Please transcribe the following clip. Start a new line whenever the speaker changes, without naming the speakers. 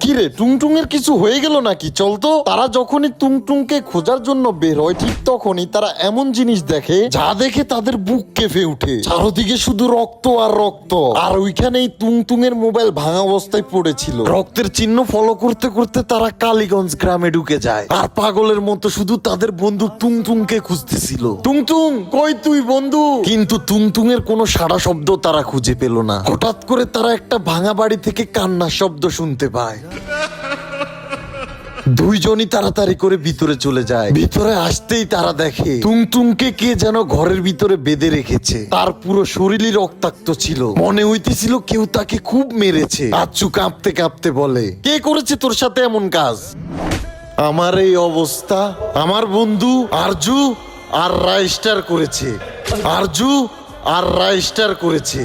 কিরে টুংটুঙের কিছু হয়ে গেল নাকি? চলতো। তারা যখনই টুংটুংকে খোঁজার জন্য বের হয় ঠিক তখনই তারা এমন জিনিস দেখে যা দেখে তাদের বুক কেঁপে উঠে। চারদিকে শুধু রক্ত আর রক্ত, আর ওইখানেই টুংটুঙের মোবাইল ভাঙা অবস্থায় পড়েছিল। রক্তের চিহ্ন ফলো করতে করতে তারা কালীগঞ্জ গ্রামে ঢুকে যায় আর পাগলের মতো শুধু তাদের বন্ধু টুংটুংকে খুঁজতেছিল। টুংটুং কই তুই বন্ধু? কিন্তু টুংটুঙের কোনো সাড়া শব্দ তারা খুঁজে পেল না। হঠাৎ করে তারা একটা ভাঙা বাড়ি থেকে কান্নার শব্দ শুনতে পায়। দুইজনই তাড়াতাড়ি করে ভিতরে চলে যায়। ভিতরে আসতেই তারা দেখে টুংটুংকে কে যেন ঘরের ভিতরে বেঁধে রেখেছে। তার পুরো শরীরই রক্তাক্ত ছিল, মনে হইতেছিল কেউ তাকে খুব মেরেছে। আচ্ছু কাঁপতে কাঁপতে বলে, কে করেছে তোর সাথে এমন কাজ? আমার এই অবস্থা আমার বন্ধু আরজু আর রাইস্টার করেছে। আরজু আর রাইস্টার করেছে।